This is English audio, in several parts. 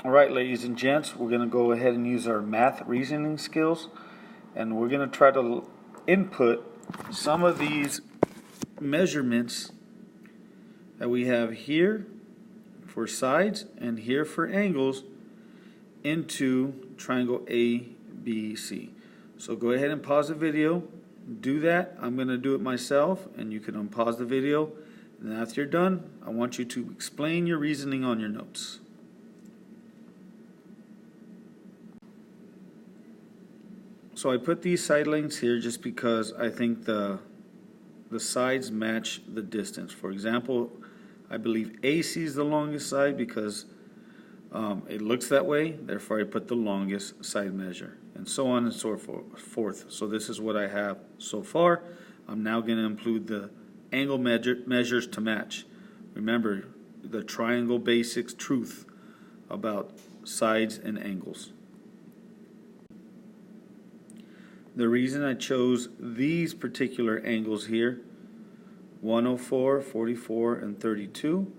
Alright, ladies and gents, we're going to go ahead and use our math reasoning skills, and we're going to try to input some of these measurements that we have here for sides and here for angles into triangle ABC. So go ahead and pause the video, do that. I'm going to do it myself, and you can unpause the video, and then after you're done, I want you to explain your reasoning on your notes. So I put these side lengths here just because I think the sides match the distance. For example, I believe AC is the longest side because it looks that way, therefore I put the longest side measure, and so on and so forth. So this is what I have so far. I'm now going to include the angle measures to match. Remember the triangle basics truth about sides and angles. The reason I chose these particular angles here, 104, 44, and 32,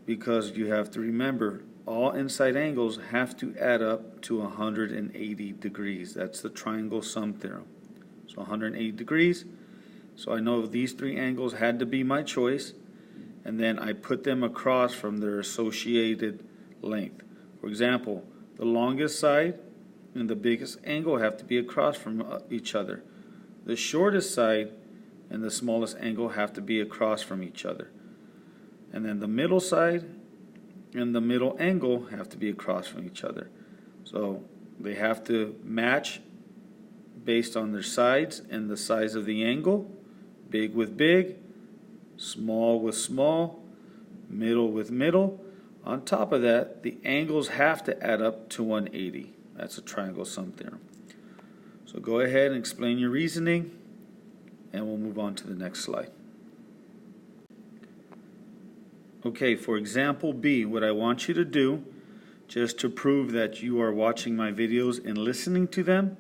because you have to remember all inside angles have to add up to 180 degrees. That's the triangle sum theorem. So 180 degrees. So I know these three angles had to be my choice, and then I put them across from their associated length. For example, the longest side and the biggest angle have to be across from each other. The shortest side and the smallest angle have to be across from each other. And then the middle side and the middle angle have to be across from each other. So they have to match based on their sides and the size of the angle. Big with big, small with small, middle with middle. On top of that, the angles have to add up to 180. That's a triangle sum theorem. So go ahead and explain your reasoning, and we'll move on to the next slide. Okay, for example B, what I want you to do, just to prove that you are watching my videos and listening to them,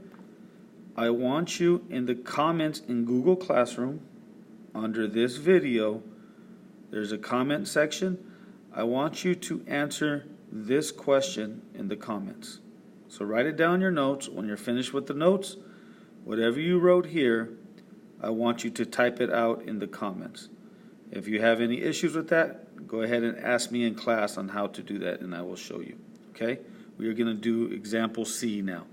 I want you in the comments in Google Classroom, under this video, there's a comment section. I want you to answer this question in the comments. So write it down in your notes. When you're finished with the notes, whatever you wrote here, I want you to type it out in the comments. If you have any issues with that, go ahead and ask me in class on how to do that, and I will show you. Okay? We are going to do example C now.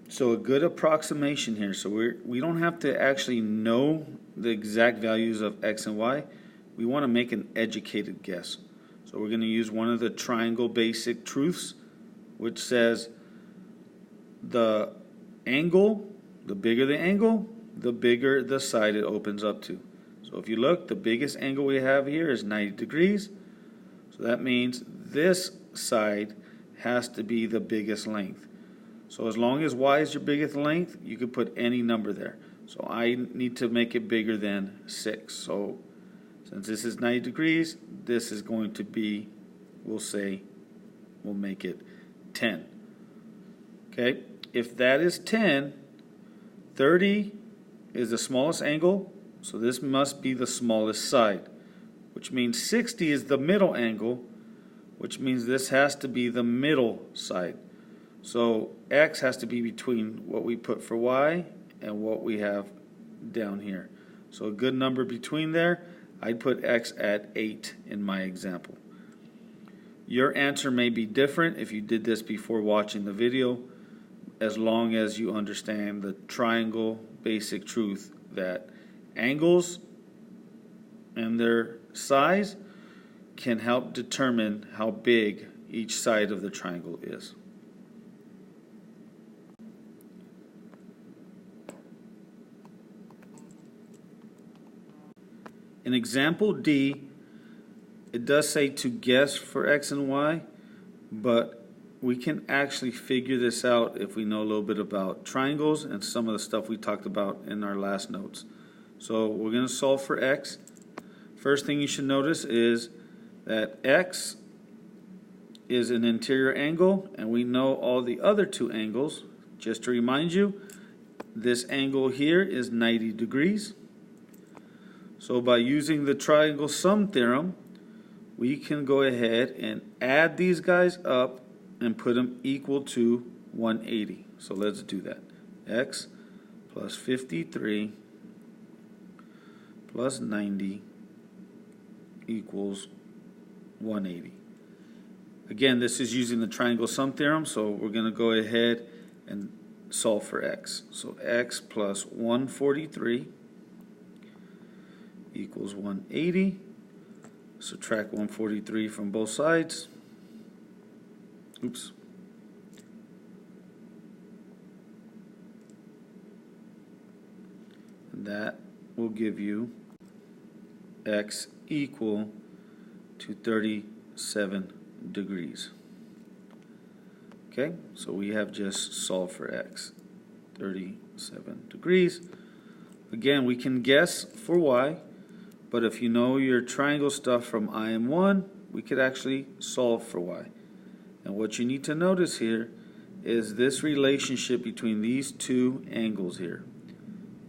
So a good approximation here. So we don't have to actually know the exact values of X and Y. We want to make an educated guess. So we're going to use one of the triangle basic truths, which says the angle, the bigger the angle, the bigger the side it opens up to. So if you look, the biggest angle we have here is 90 degrees. So that means this side has to be the biggest length. So as long as Y is your biggest length, you could put any number there. So I need to make it bigger than 6. So since this is 90 degrees, this is going to be, we'll make it 10. Okay, if that is 10, 30 is the smallest angle, so this must be the smallest side, which means 60 is the middle angle, which means this has to be the middle side. So X has to be between what we put for Y and what we have down here. So a good number between there, I'd put X at 8 in my example. Your answer may be different if you did this before watching the video, as long as you understand the triangle basic truth that angles and their size can help determine how big each side of the triangle is. In example D, it does say to guess for X and Y, but we can actually figure this out if we know a little bit about triangles and some of the stuff we talked about in our last notes. So we're going to solve for X. First thing you should notice is that X is an interior angle, and we know all the other two angles. Just to remind you, this angle here is 90 degrees. So by using the triangle sum theorem, we can go ahead and add these guys up and put them equal to 180. So let's do that. X plus 53 plus 90 equals 180. Again, this is using the triangle sum theorem, so we're going to go ahead and solve for x. So x plus 143 equals 180. Subtract 143 from both sides. Oops. And that will give you x equal to 37 degrees. Okay, so we have just solved for x, 37 degrees. Again, we can guess for y, but if you know your triangle stuff from im2, we could actually solve for y. And what you need to notice here is this relationship between these two angles here.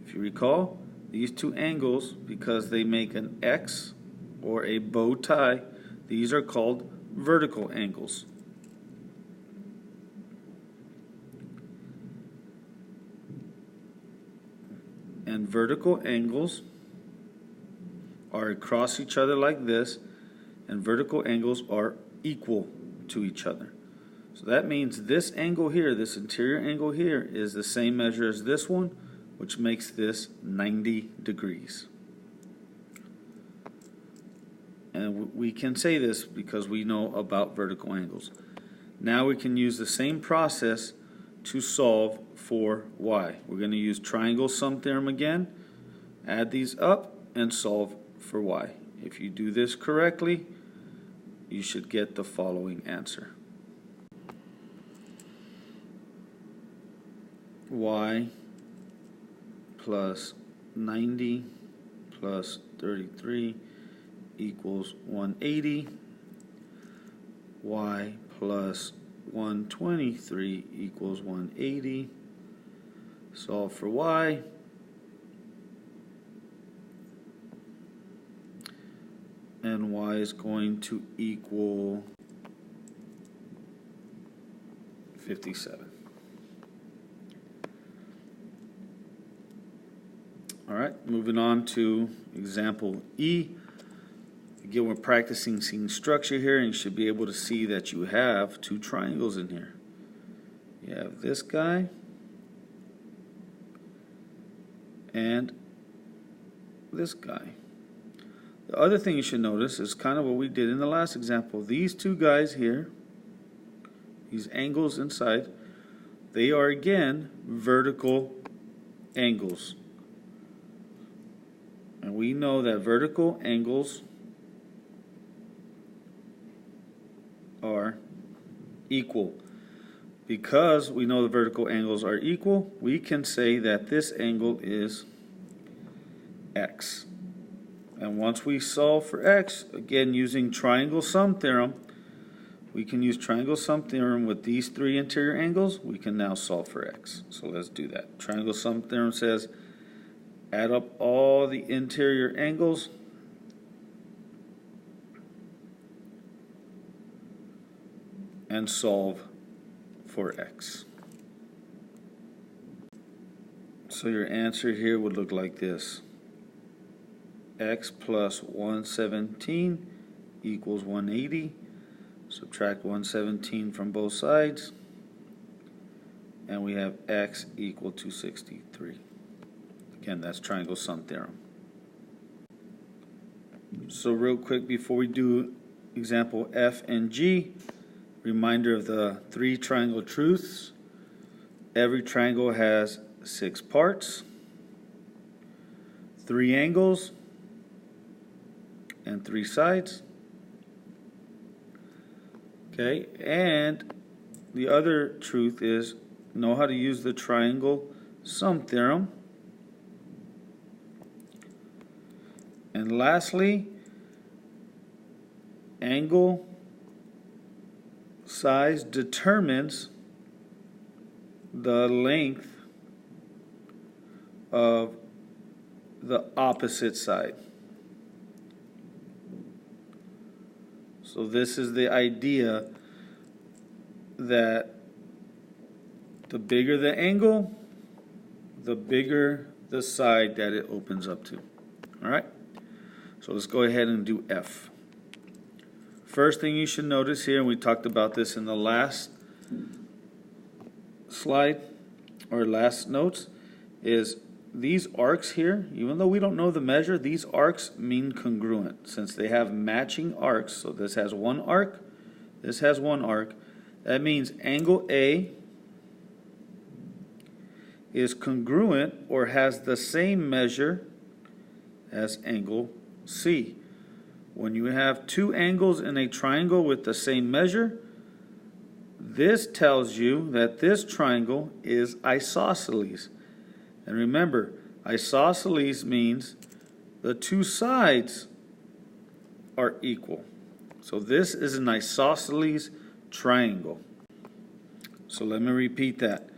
If you recall, these two angles, because they make an X or a bow tie, these are called vertical angles. And vertical angles are across each other like this, and vertical angles are equal to each other. So that means this angle here, this interior angle here, is the same measure as this one, which makes this 90 degrees. And we can say this because we know about vertical angles. Now we can use the same process to solve for y. We're going to use triangle sum theorem again, add these up, and solve for y. If you do this correctly, you should get the following answer. Y plus 90 plus 33 equals 180. Y plus 123 equals 180. Solve for y. And y is going to equal 57. All right, moving on to example E. Again, we're practicing seeing structure here, and you should be able to see that you have two triangles in here. You have this guy and this guy. The other thing you should notice is kind of what we did in the last example. These two guys here, these angles inside, they are again vertical angles. And we know that vertical angles are equal. Because we know the vertical angles are equal, we can say that this angle is x. And once we solve for x, again using triangle sum theorem, we can use triangle sum theorem with these three interior angles. We can now solve for x. So let's do that. Triangle sum theorem says add up all the interior angles and solve for x. So your answer here would look like this. X plus 117 equals 180. Subtract 117 from both sides, and we have x equal to 63. Again, that's triangle sum theorem. So real quick before we do example F and G, reminder of the three triangle truths. Every triangle has 6 parts, 3 angles, and 3 sides. Okay, and the other truth is know how to use the triangle sum theorem. And lastly, angle size determines the length of the opposite side. So this is the idea that the bigger the angle, the bigger the side that it opens up to. All right? So let's go ahead and do F. First thing you should notice here, and we talked about this in the last slide or last notes, is these arcs here, even though we don't know the measure, these arcs mean congruent since they have matching arcs. So this has one arc, this has one arc. That means angle A is congruent or has the same measure as angle C. When you have two angles in a triangle with the same measure, this tells you that this triangle is isosceles. And remember, isosceles means the two sides are equal. So this is an isosceles triangle. So let me repeat that.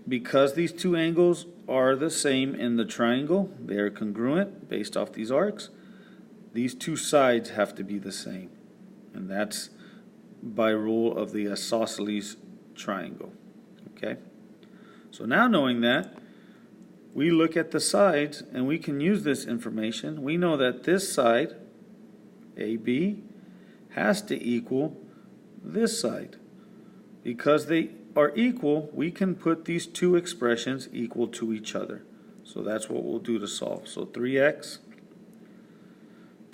Because these two angles are the same in the triangle, they are congruent based off these arcs, these two sides have to be the same. And that's by rule of the isosceles triangle. Okay? So now knowing that, we look at the sides and we can use this information. We know that this side, AB, has to equal this side. Because they are equal, we can put these two expressions equal to each other. So that's what we'll do to solve. So 3x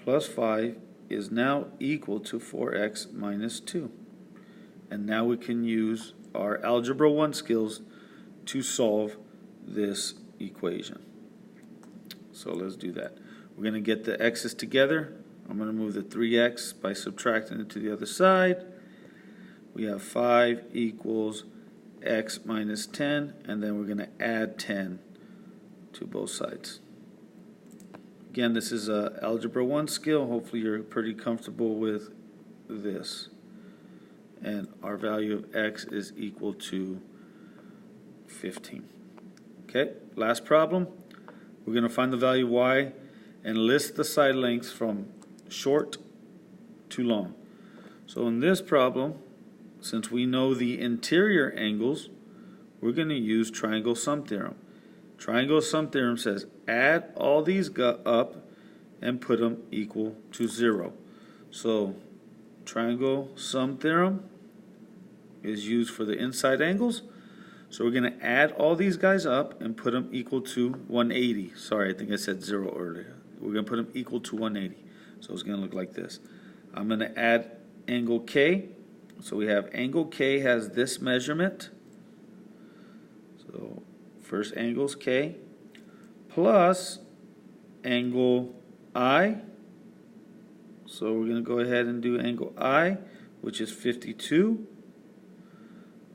plus 5 is now equal to 4x minus 2. And now we can use our Algebra 1 skills to solve this equation. So let's do that. We're going to get the x's together. I'm going to move the 3x by subtracting it to the other side. We have 5 equals x minus 10, and then we're going to add 10 to both sides. Again, this is a Algebra 1 skill. Hopefully you're pretty comfortable with this. And our value of x is equal to 15. Okay, last problem. We're going to find the value of y and list the side lengths from short to long. So in this problem, since we know the interior angles, we're going to use triangle sum theorem. Triangle sum theorem says add all these up and put them equal to 0. So triangle sum theorem is used for the inside angles. So we're going to add all these guys up and put them equal to 180. Sorry, I think I said 0 earlier. We're going to put them equal to 180. So it's going to look like this. I'm going to add angle K. So we have angle K has this measurement. So first angle is K plus angle I. So we're going to go ahead and do angle I, which is 52,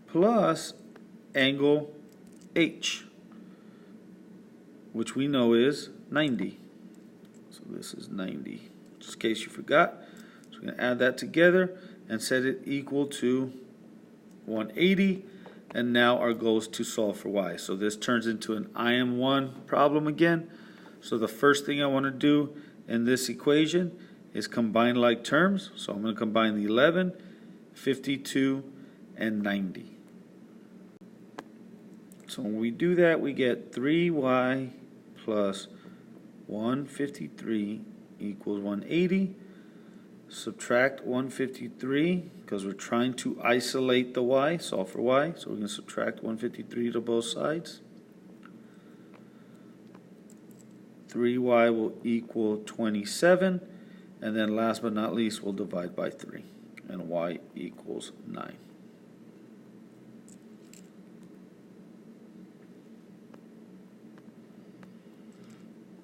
plus angle H, which we know is 90. So this is 90, just in case you forgot. So we're going to add that together and set it equal to 180. And now our goal is to solve for y. So this turns into an im1 problem again. So the first thing I want to do in this equation is combine like terms. So I'm going to combine the 11, 52, and 90. So when we do that, we get 3y plus 153 equals 180. Subtract 153 because we're trying to isolate the y, solve for y. So we're going to subtract 153 to both sides. 3y will equal 27. And then last but not least, we'll divide by 3. And y equals 9.